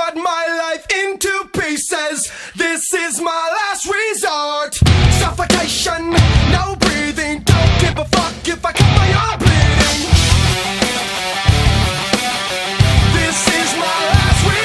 cut my life into pieces. This is my last resort. Suffocation, no breathing. Don't give a fuck if I cut my arm bleeding. This is my last resort.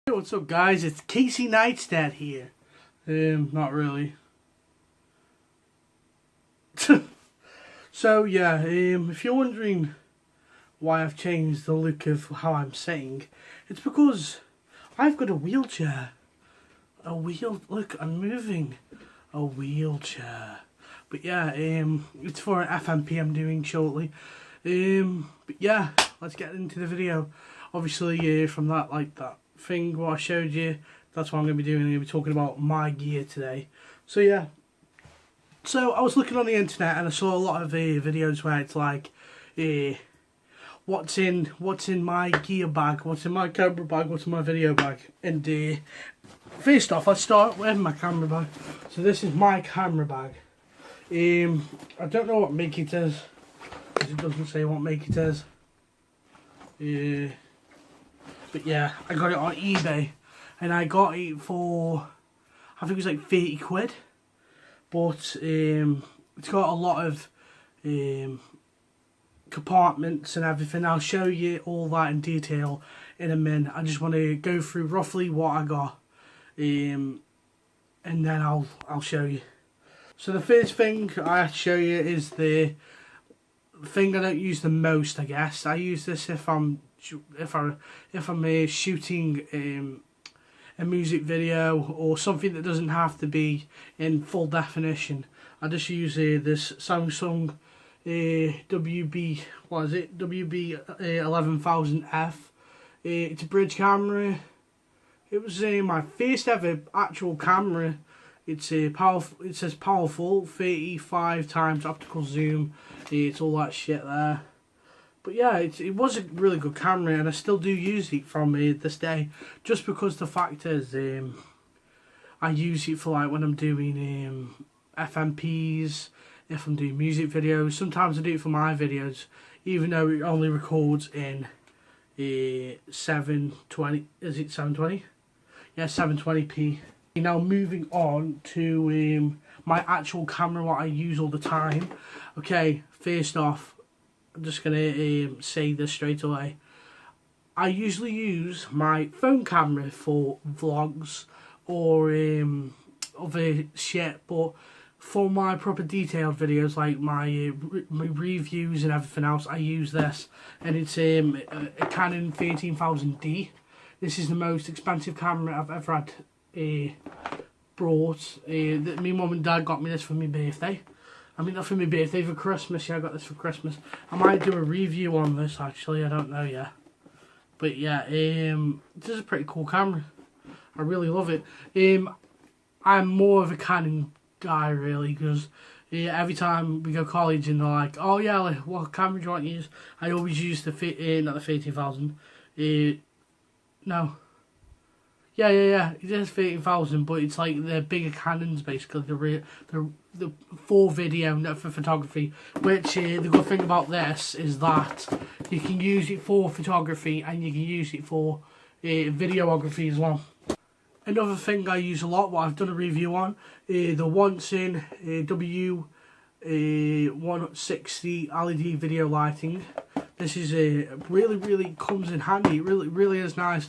What's up, guys? It's Casey Neistat here. Not really. So yeah, if you're wondering why I've changed the look of how I'm saying, it's because I've got a wheelchair. Look, I'm moving a wheelchair. But yeah, it's for an FMP I'm doing shortly. But yeah, let's get into the video. Obviously, from that thing what I showed you, that's what I'm going to be doing. I'm going to be talking about my gear today. So yeah, so I was looking on the internet and I saw a lot of videos where it's like, what's in my gear bag, what's in my camera bag, what's in my video bag. And first off, let's start with my camera bag. So this is my camera bag. I don't know what make it is, because it doesn't say what make it is. But yeah, I got it on eBay, and I got it for, I think it was like 30 quid. But it's got a lot of compartments and everything. I'll show you all that in detail in a minute. I just want to go through roughly what I got, and then I'll show you. So the first thing I have to show you is the thing I don't use the most, I guess. I use this if I'm shooting a music video or something that doesn't have to be in full definition. I just use this Samsung WB 11000F. It's a bridge camera. It was my first ever actual camera. It's powerful. It says powerful, 35 times optical zoom. It's all that shit there. But yeah, it was a really good camera, and I still do use it from this day. Just because the fact is, I use it for like when I'm doing FMPs, if I'm doing music videos. Sometimes I do it for my videos, even though it only records in 720. Is it 720? Yeah, 720p. Now moving on to my actual camera, what I use all the time. Okay, first off, I'm just going to say this straight away. I usually use my phone camera for vlogs or other shit, but for my proper detailed videos, like my reviews and everything else, I use this. And it's a Canon 13000D. This is the most expensive camera I've ever had brought. My mum and dad got me this for my birthday. I mean, not for my birthday, for Christmas. Yeah, I got this for Christmas. I might do a review on this, actually. I don't know yet. But yeah, this is a pretty cool camera. I really love it. I'm more of a Canon guy, really, because every time we go to college and they're like, oh yeah, like, what camera do you want to use? I always use the, not the 13000. No. Yeah, it is 13,000, but it's like the bigger Canons, basically, the for video, not for photography. Which the good thing about this is that you can use it for photography and you can use it for videography as well. Another thing I use a lot, what I've done a review on, the Onsen W160 LED video lighting. This is really comes in handy. It really is nice.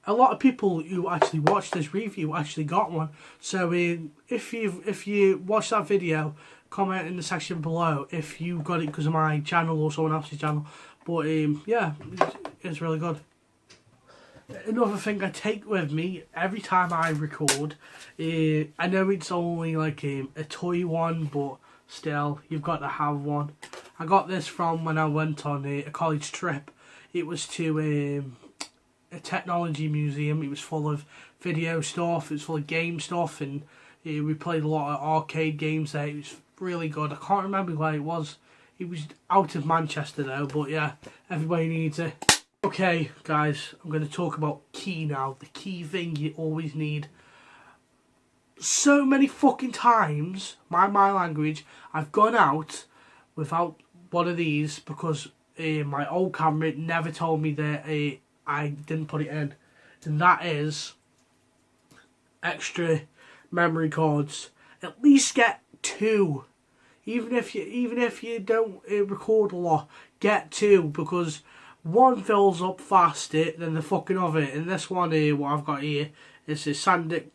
A lot of people who actually watched this review actually got one. So if you watch that video, comment in the section below if you got it because of my channel or someone else's channel. But yeah, it's really good. Another thing I take with me every time I record, I know it's only like a toy one, but still, you've got to have one. I got this from when I went on a college trip. It was to a technology museum. It was full of video stuff, it was full of game stuff, and We played a lot of arcade games there. It was really good. I can't remember where it was. It was out of Manchester though, but yeah, everybody needs it. Okay, guys, I'm going to talk about key now. The key thing you always need. So many fucking times, my language, I've gone out without one of these because my old camera never told me that I didn't put it in. And that is extra memory cards. At least get 2. Even if you don't record a lot, get 2 because one fills up faster than the fucking other. And this one here, what I've got here, is a SanDisk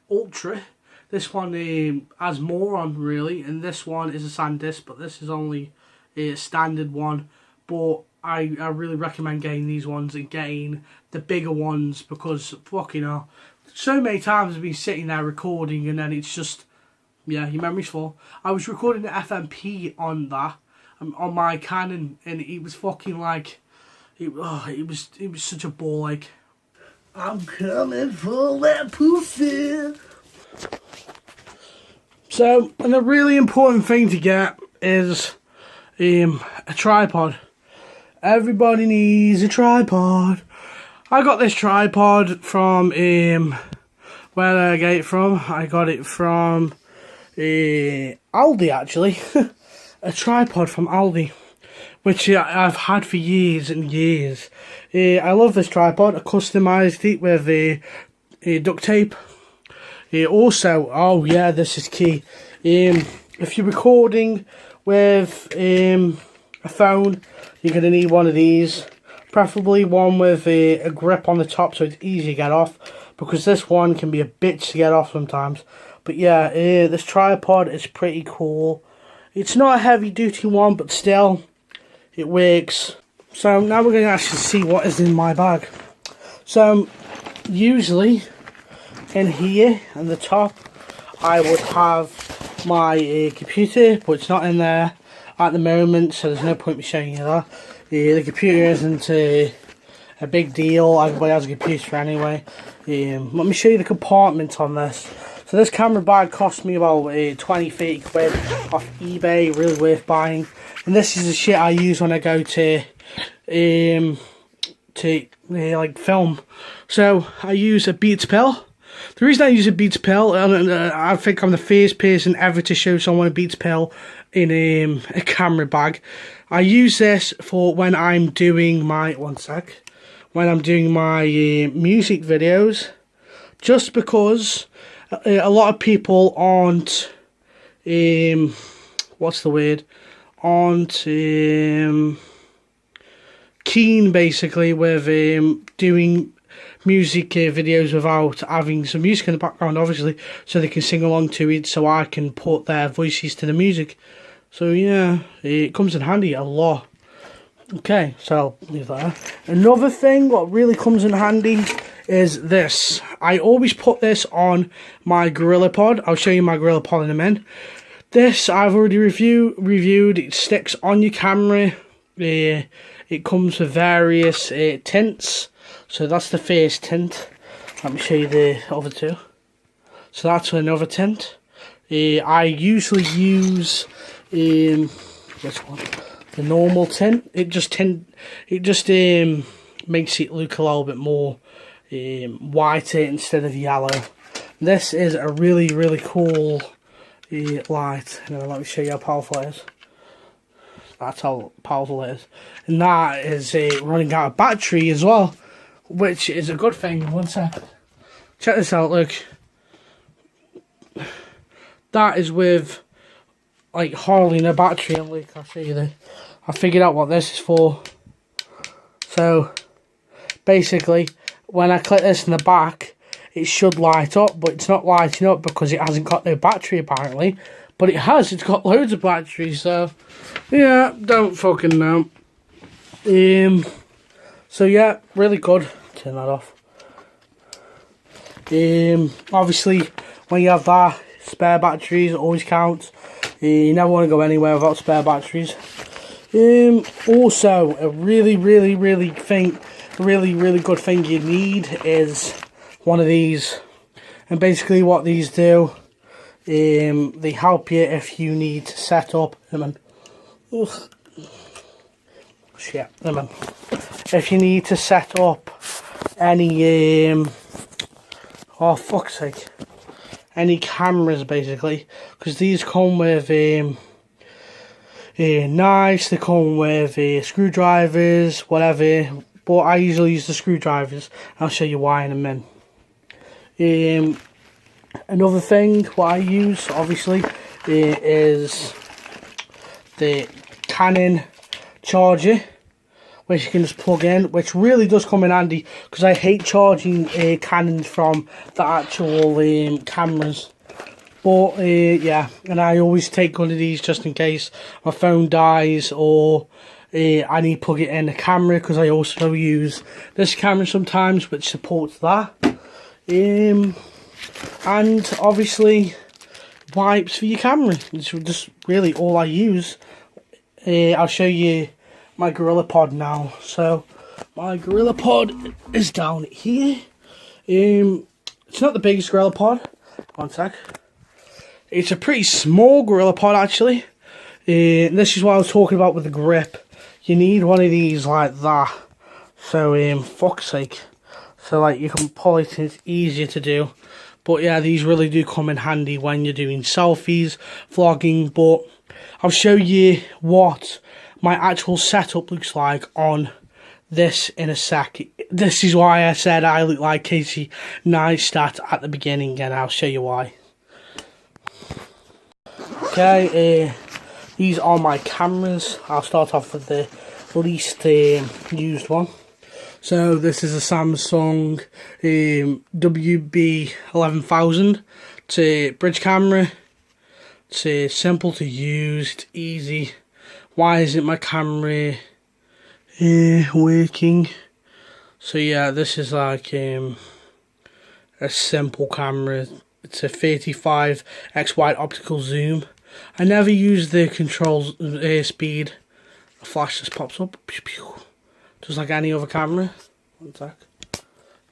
Ultra. This one has more on really, and this one is a SanDisk, but this is only a standard one. But I really recommend getting these ones and getting the bigger ones because fucking hell, so many times I've been sitting there recording and then it's just, yeah, your memory's full. I was recording the FMP on that, on my Canon, and it was fucking like, it was such a ball. Like, I'm coming for that pussy. So, and a really important thing to get is a tripod. Everybody needs a tripod. I got this tripod from where did I get it from? I got it from Aldi actually. A tripod from Aldi, which I've had for years and years. I love this tripod. I customised it with duct tape. Also, oh yeah, this is key. If you're recording with a phone, you're going to need one of these. Preferably one with a grip on the top so it's easy to get off, because this one can be a bitch to get off sometimes. But yeah, this tripod is pretty cool. It's not a heavy duty one, but still, it works. So now we're going to actually see what is in my bag. So usually in here at the top I would have my computer, but it's not in there at the moment, so there's no point me showing you that. The computer isn't a big deal. Everybody has a computer anyway. Let me show you the compartment on this. So this camera bag cost me about 20-30 quid off eBay. Really worth buying. And this is the shit I use when I go to like film. So I use a Beats pill. The reason I use a Beats pill, I think I'm the first person ever to show someone a Beats pill in a camera bag. I use this for when I'm doing my when I'm doing my music videos, just because a lot of people aren't what's the word, aren't keen basically with doing music videos without having some music in the background, obviously, so they can sing along to it, so I can put their voices to the music. So yeah, it comes in handy a lot. Okay, so I'll leave that. Another thing what really comes in handy is this. I always put this on my GorillaPod. I'll show you my GorillaPod in a minute. This I've already reviewed. It sticks on your camera. It comes with various tints. So that's the first tint. Let me show you the other two. So that's another tint. I usually use which one? The normal tint. It just makes it look a little bit more whiter instead of yellow. This is a really cool light. Now let me show you how powerful it is. That's how powerful it is. And that is running out of battery as well, which is a good thing. One sec. Check this out, look. That is with like hardly no battery. And look, I'll show you this. I figured out what this is for. So basically, when I click this in the back, it should light up, but it's not lighting up because it hasn't got no battery apparently. But it has, it's got loads of battery, so yeah, don't fucking know. So yeah, really good. Turn that off. Obviously, when you have that, spare batteries always counts. You never want to go anywhere without spare batteries. Also, a really think the really good thing you need is one of these. And basically what these do, they help you if you need to set up, if you need to set up any, oh fuck's sake, any cameras basically, because these come with knives, they come with screwdrivers, whatever, but I usually use the screwdrivers. I'll show you why in a minute. Another thing what I use obviously is the Canon charger, which you can just plug in, which really does come in handy because I hate charging Canons from the actual cameras. But yeah, and I always take one of these just in case my phone dies or I need to plug it in the camera, because I also use this camera sometimes which supports that. And obviously wipes for your camera. It's just really all I use. I'll show you my Gorilla Pod now. So my Gorilla Pod is down here. It's not the biggest Gorilla Pod. One sec. It's a pretty small Gorilla Pod actually. This is what I was talking about with the grip. You need one of these like that. So fuck's sake. So like you can pull it, it's easier to do. But yeah, these really do come in handy when you're doing selfies, vlogging. But I'll show you what my actual setup looks like on this in a sec. This is why I said I look like Casey Neistat at the beginning, and I'll show you why. Okay, these are my cameras. I'll start off with the least used one. So this is a Samsung WB11000. It's a bridge camera. It's simple to use, it's easy. Why isn't my camera working? So yeah, this is like a simple camera. It's a 35x wide optical zoom. I never use the controls speed. A flash just pops up. Pew, pew. Just like any other camera. One sec.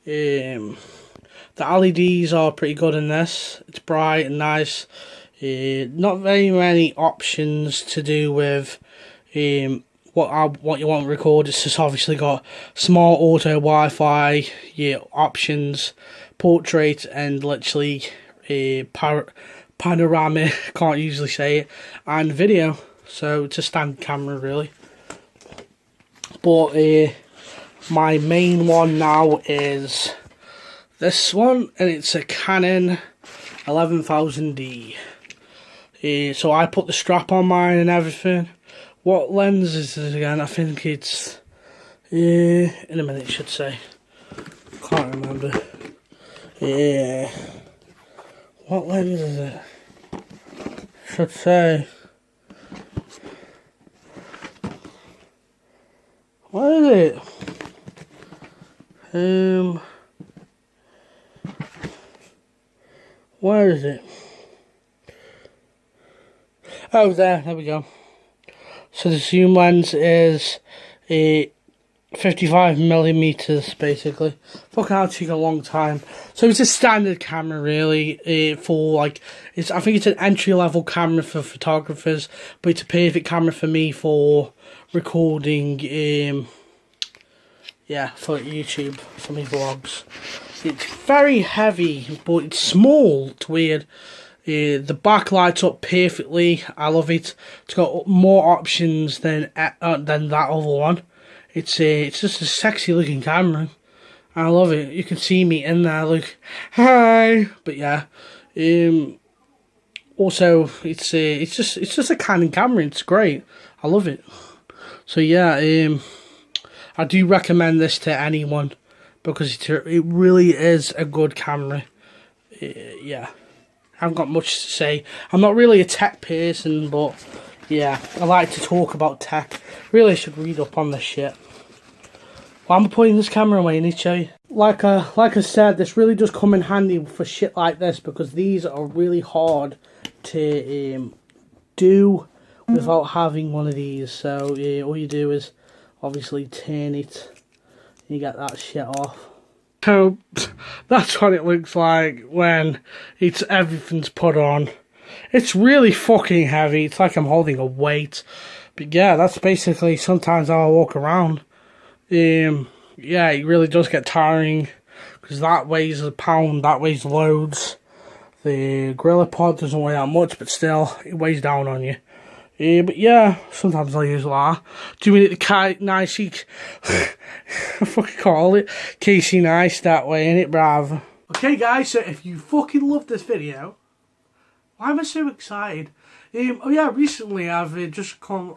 The LEDs are pretty good in this. It's bright and nice. Not very many options to do with what you want to record. It's just obviously got smart auto Wi-Fi, options, portrait, and literally panoramic. Can't usually say it, and video. So it's a standard camera really. But my main one now is this one, and it's a Canon 11000D. So I put the strap on mine and everything. What lens is this again? I think it's in a minute it should say. Can't remember. Yeah. What lens is it? Should say. What is it? Where is it? Oh, there we go. So the zoom lens is a 55mm basically. Fucking hell, it took a long time. So it's a standard camera really, for like, I think it's an entry level camera for photographers, but it's a perfect camera for me for recording, yeah, for YouTube, for my vlogs. It's very heavy, but it's small, it's weird. The back lights up perfectly. I love it. It's got more options than that other one. It's just a sexy looking camera. I love it. You can see me in there. Look, hi. But yeah. Also, it's just a Canon camera. It's great. I love it. So yeah. I do recommend this to anyone because it really is a good camera. Yeah. I haven't got much to say. I'm not really a tech person, but yeah, I like to talk about tech. Really should read up on this shit. Well, I'm putting this camera away, I need to show you. Like I said, this really does come in handy for shit like this because these are really hard to do without having one of these. So all you do is obviously turn it You get that shit off. So that's what it looks like when everything's put on. It's really fucking heavy. It's like I'm holding a weight. But yeah, that's basically sometimes how I walk around. Yeah, it really does get tiring because that weighs a pound, that weighs loads. The Gorilla Pod doesn't weigh that much, but still, it weighs down on you. But yeah, sometimes I'll use that. Doing it the nice, I fucking call it Casey Nice that way, innit, bruv? Okay, guys, so if you fucking love this video, why am I so excited? Oh yeah, recently I've just come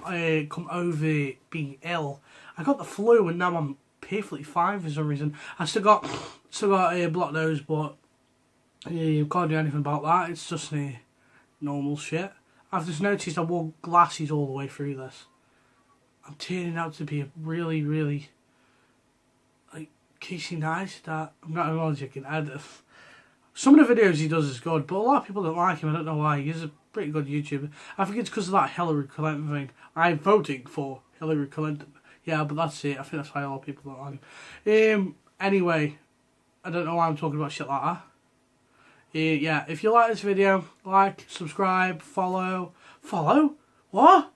over being ill. I got the flu and now I'm perfectly fine for some reason. I still got a blocked nose, but you can't do anything about that. It's just normal shit. I've just noticed I wore glasses all the way through this. I'm turning out to be a really, really like Casey Neistat. I'm not joking. Some of the videos he does is good, but a lot of people don't like him. I don't know why. He's a pretty good YouTuber. I think it's because of that Hillary Clinton thing. I'm voting for Hillary Clinton. Yeah, but that's it. I think that's why a lot of people don't like him. Anyway, I don't know why I'm talking about shit like that. Yeah, if you like this video, like, subscribe, follow. Follow? What?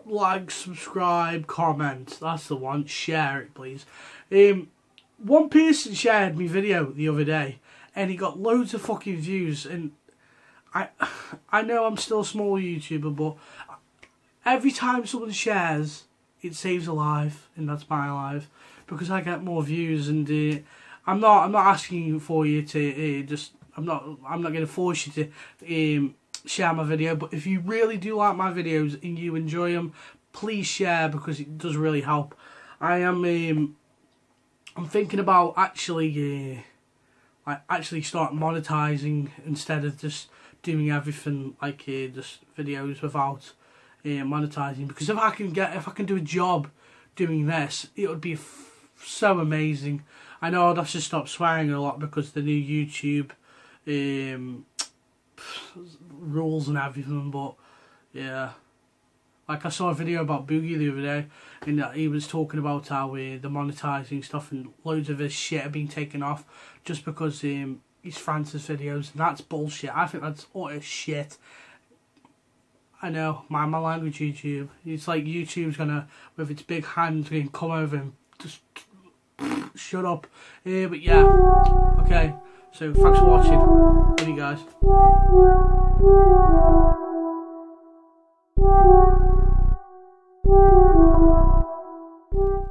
Like, subscribe, comment. That's the one. Share it, please. One person shared my video the other day, and he got loads of fucking views. And I know I'm still a small YouTuber, but every time someone shares, it saves a life, and that's my life, because I get more views. And I'm not asking for you to I'm not going to force you to share my video. But if you really do like my videos and you enjoy them, please share, because it does really help. I'm thinking about actually start monetizing instead of just doing everything like just videos without monetizing. Because if I can do a job doing this, it would be so amazing. I know I'd have to stop swearing a lot because the new YouTube rules and everything, but yeah. Like I saw a video about Boogie the other day, and he was talking about how the monetizing stuff and loads of his shit have been taken off just because he's Francis videos, and that's bullshit. I think that's utter shit. I know, my language, YouTube. It's like YouTube's gonna, with its big hands, gonna come over and just shut up. But yeah, okay, so thanks for watching. Love you guys.